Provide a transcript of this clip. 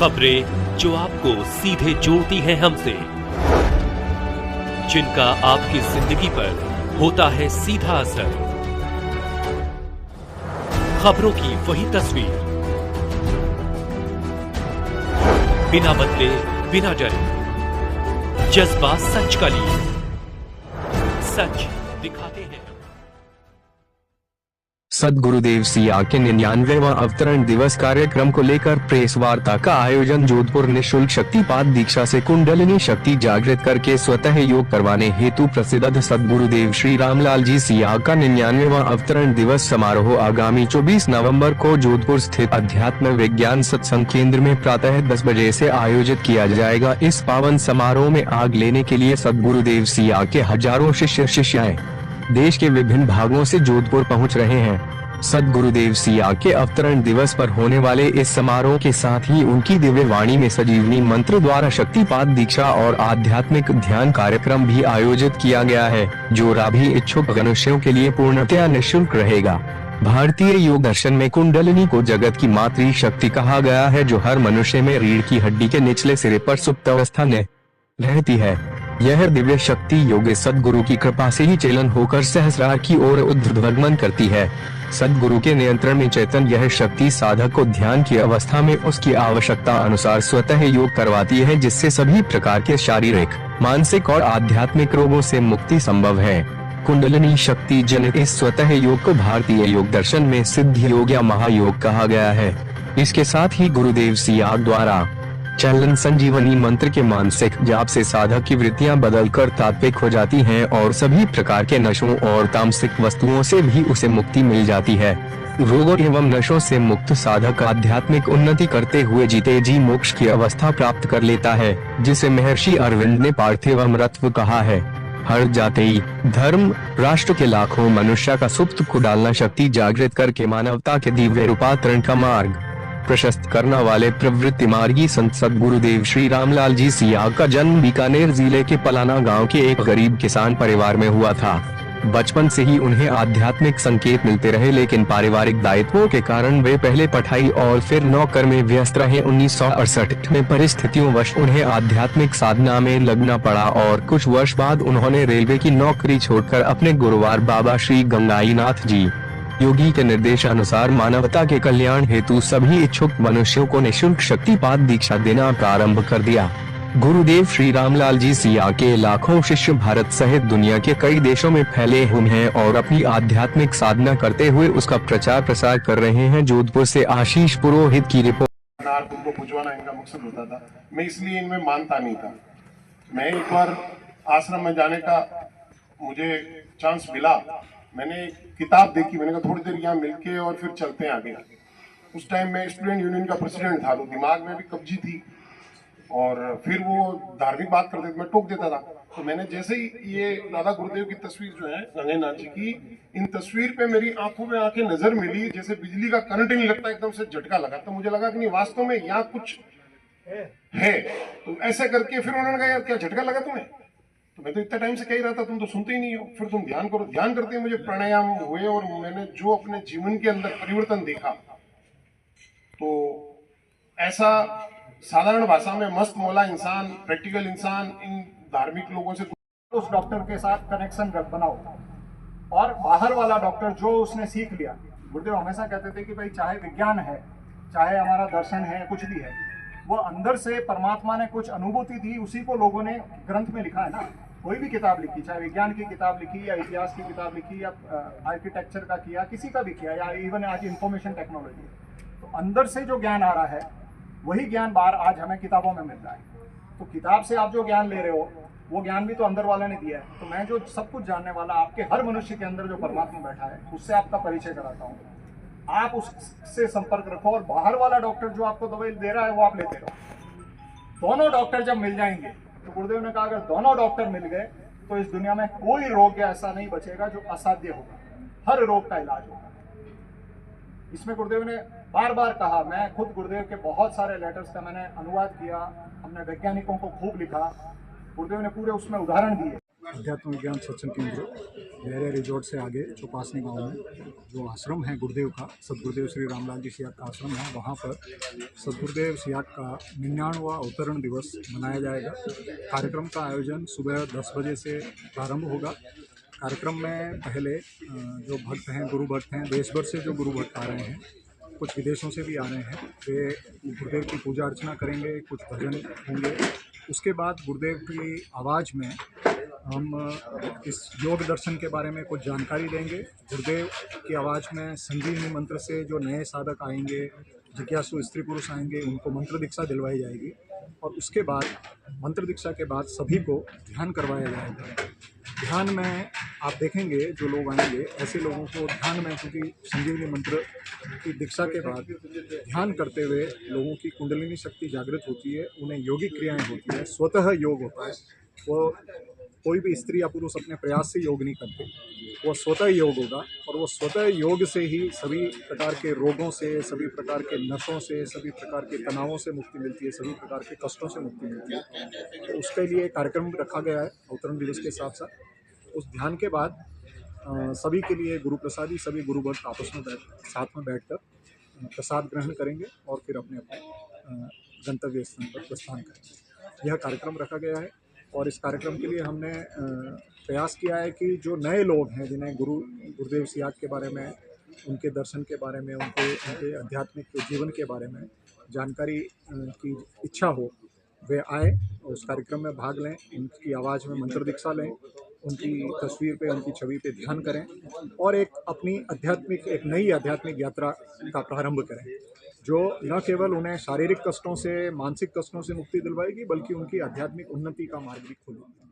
खबरें जो आपको सीधे जोड़ती हैं हमसे, जिनका आपकी जिंदगी पर होता है सीधा असर। खबरों की वही तस्वीर, बिना बदले बिना डरे, जज्बा सच का लिए, सच दिखाते हैं। सद्गुरुदेव सिया के 99वां अवतरण दिवस कार्यक्रम को लेकर प्रेस वार्ता का आयोजन। जोधपुर निःशुल्क शक्तिपात दीक्षा से कुंडलिनी शक्ति जागृत करके स्वतः योग करवाने हेतु प्रसिद्ध सद्गुरुदेव श्री रामलाल जी सिया का 99वां अवतरण दिवस समारोह आगामी 24 नवंबर को जोधपुर स्थित अध्यात्म विज्ञान सत्संग केंद्र में प्रातः 10 बजे से आयोजित किया जाएगा। इस पावन समारोह में भाग लेने के लिए सद्गुरुदेव सिया के हजारों शिष्य शिष्याएं देश के विभिन्न भागों से जोधपुर पहुंच रहे हैं। सद्गुरुदेव सिया के अवतरण दिवस पर होने वाले इस समारोह के साथ ही उनकी दिव्य वाणी में संजीवनी मंत्र द्वारा शक्तिपात दीक्षा और आध्यात्मिक ध्यान कार्यक्रम भी आयोजित किया गया है, जो सभी इच्छुक मनुष्यों के लिए पूर्णतया निःशुल्क रहेगा। भारतीय योग दर्शन में कुंडलिनी को जगत की मातृ शक्ति कहा गया है, जो हर मनुष्य में रीढ़ की हड्डी के निचले सिरे पर सुप्त अवस्था में रहती है। यह दिव्य शक्ति योग सद्गुरु की कृपा से ही चलन होकर सहस्रार की ओर ऊर्ध्वगमन करती है। सद्गुरु के नियंत्रण में चेतन यह शक्ति साधक को ध्यान की अवस्था में उसकी आवश्यकता अनुसार स्वतः योग करवाती है, जिससे सभी प्रकार के शारीरिक, मानसिक और आध्यात्मिक रोगों से मुक्ति संभव है। कुंडलिनी शक्ति जनित इस स्वतः योग को भारतीय योग दर्शन में सिद्ध योग या महायोग कहा गया है। इसके साथ ही गुरुदेव सिया द्वारा चलन संजीवनी मंत्र के मानसिक जाप से साधक की वृत्तियां बदलकर तात्विक हो जाती हैं और सभी प्रकार के नशों और तामसिक वस्तुओं से भी उसे मुक्ति मिल जाती है। रोगों एवं नशों से मुक्त साधक आध्यात्मिक उन्नति करते हुए जीते जी मोक्ष की अवस्था प्राप्त कर लेता है, जिसे महर्षि अरविंद ने पार्थिव अमरत्व कहा है। हर जाति, धर्म, राष्ट्र के लाखों मनुष्य का सुप्त को डालना शक्ति जागृत करके मानवता के दिव्य रूपांतरण का मार्ग प्रशस्त करने वाले प्रवृत्ति मार्गी संत सद्गुरुदेव श्री रामलाल जी सिया का जन्म बीकानेर जिले के पलाना गांव के एक गरीब किसान परिवार में हुआ था। बचपन से ही उन्हें आध्यात्मिक संकेत मिलते रहे, लेकिन पारिवारिक दायित्वों के कारण वे पहले पढ़ाई और फिर नौकर में व्यस्त रहे। 1968 में परिस्थितियों वश उन्हें आध्यात्मिक साधना में लगना पड़ा और कुछ वर्ष बाद उन्होंने रेलवे की नौकरी छोड़कर अपने गुरुवार बाबा श्री गंगाईनाथ जी योगी के निर्देशानुसार मानवता के कल्याण हेतु सभी इच्छुक मनुष्यों को निःशुल्क शक्तिपात दीक्षा देना प्रारंभ कर दिया। गुरुदेव श्री रामलाल जी सिया के लाखों शिष्य भारत सहित दुनिया के कई देशों में फैले हुए हैं और अपनी आध्यात्मिक साधना करते हुए उसका प्रचार प्रसार कर रहे हैं। जोधपुर से आशीष पुरोहित की रिपोर्ट। उनको बुझवाना इनका मकसद होता था। मैं इसलिए इनमें मानता नहीं था। मैं एक बार आश्रम में जाने का मुझे चांस मिला। मैंने किताब देखी, मैंने कहा थोड़ी देर यहाँ मिलके और फिर चलते हैं आगे। उस टाइम मैं स्टूडेंट यूनियन का प्रेसिडेंट था, तो दिमाग में भी कब्जी थी और फिर वो धार्मिक बात करते थे, मैं टोक देता था। तो मैंने जैसे ही ये दादा गुरुदेव की तस्वीर जो है गंगेनाथ जी की, इन तस्वीर पे मेरी आंखों में आके नजर मिली, जैसे बिजली का करंट नहीं लगता, एकदम से झटका लगा। तो मुझे लगा कि नहीं, वास्तव में यहाँ कुछ है। तो ऐसे करके फिर उन्होंने कहा, यार क्या झटका लगा तुम्हें? तो मैं तो इतना टाइम से कह ही रहा था, तुम तो सुनते ही नहीं हो। फिर तुम ध्यान करो। ध्यान करते मुझे प्राणायाम हुए और मैंने जो अपने जीवन के अंदर परिवर्तन देखा, तो ऐसा साधारण भाषा में मस्त मौला इंसान, प्रैक्टिकल इंसान इन धार्मिक लोगों से उस डॉक्टर के साथ कनेक्शन बनाओ और बाहर वाला डॉक्टर जो उसने सीख लिया। गुरुदेव हमेशा कहते थे कि भाई चाहे विज्ञान है, चाहे हमारा दर्शन है, कुछ भी है, वो अंदर से परमात्मा ने कुछ अनुभूति दी, उसी को लोगों ने ग्रंथ में लिखा है ना। कोई भी किताब लिखी, चाहे विज्ञान की किताब लिखी या इतिहास की किताब लिखी या आर्किटेक्चर का किया, किसी का भी किया, या इवन आज इंफॉर्मेशन टेक्नोलॉजी, तो अंदर से जो ज्ञान आ रहा है वही ज्ञान बाहर आज हमें किताबों में मिल रहा है। तो किताब से आप जो ज्ञान ले रहे हो वो ज्ञान भी तो अंदर वाले ने दिया है। तो मैं जो सब कुछ जानने वाला, आपके हर मनुष्य के अंदर जो परमात्मा बैठा है, उससे आपका परिचय कराता हूँ। आप उससे संपर्क रखो और बाहर वाला डॉक्टर जो आपको दवाई दे रहा है वो आप लेते रहो। दोनों डॉक्टर जब मिल जाएंगे, तो गुरुदेव ने कहा अगर दोनों डॉक्टर मिल गए तो इस दुनिया में कोई रोग ऐसा नहीं बचेगा जो असाध्य होगा। हर रोग का इलाज होगा। इसमें गुरुदेव ने बार बार कहा, मैं खुद गुरुदेव के बहुत सारे लेटर्स का मैंने अनुवाद किया, हमने वैज्ञानिकों को खूब लिखा, गुरुदेव ने पूरे उसमें उदाहरण दिए। अध्यात्म विज्ञान सत्संग केंद्र लहरिया रिजॉर्ट से आगे चौपासनी गांव में जो आश्रम है गुरुदेव का, सदगुरुदेव श्री रामलाल जी सियाक का आश्रम है, वहाँ पर सदगुरुदेव सियाक का 99वां अवतरण दिवस मनाया जाएगा। कार्यक्रम का आयोजन सुबह 10 बजे से प्रारंभ होगा। कार्यक्रम में पहले जो भक्त हैं, गुरु भक्त हैं, देश भर से जो गुरु भक्त आ रहे हैं, कुछ विदेशों से भी आ रहे हैं, वे गुरुदेव की पूजा अर्चना करेंगे, कुछ भजन होंगे। उसके बाद गुरुदेव की आवाज़ में हम इस योग दर्शन के बारे में कुछ जानकारी देंगे। गुरुदेव की आवाज़ में संजीवनी मंत्र से जो नए साधक आएंगे, जिज्ञासु स्त्री पुरुष आएंगे, उनको मंत्र दीक्षा दिलवाई जाएगी और उसके बाद मंत्र दीक्षा के बाद सभी को ध्यान करवाया जाएगा। ध्यान में आप देखेंगे जो लोग आएंगे, ऐसे लोगों को ध्यान में, क्योंकि संजीवनी मंत्र की दीक्षा के बाद ध्यान करते हुए लोगों की कुंडलिनी शक्ति जागृत होती है, उन्हें योगिक क्रियाएं होती है, स्वतः योग होता है। वो कोई भी स्त्री या पुरुष अपने प्रयास से योग नहीं करते, वो स्वतः योग होगा और वो स्वतः योग से ही सभी प्रकार के रोगों से, सभी प्रकार के नशों से, सभी प्रकार के तनावों से मुक्ति मिलती है, सभी प्रकार के कष्टों से मुक्ति मिलती है। तो उसके लिए कार्यक्रम रखा गया है अवतरण दिवस के साथ साथ। उस ध्यान के बाद सभी के लिए गुरु प्रसादी, सभी गुरु भक्त आपस में साथ में बैठकर प्रसाद ग्रहण करेंगे और फिर अपने अपने गंतव्य स्थान पर प्रस्थान करेंगे। यह कार्यक्रम रखा गया है और इस कार्यक्रम के लिए हमने प्रयास किया है कि जो नए लोग हैं, जिन्हें गुरुदेव सियाक के बारे में, उनके दर्शन के बारे में, उनके आध्यात्मिक जीवन के बारे में जानकारी की इच्छा हो, वे आए और उस कार्यक्रम में भाग लें, उनकी आवाज़ में मंत्र दीक्षा लें, उनकी तस्वीर पे, उनकी छवि पे ध्यान करें और एक नई आध्यात्मिक यात्रा का प्रारंभ करें, जो न केवल उन्हें शारीरिक कष्टों से, मानसिक कष्टों से मुक्ति दिलवाएगी, बल्कि उनकी आध्यात्मिक उन्नति का मार्ग भी खोलेगी।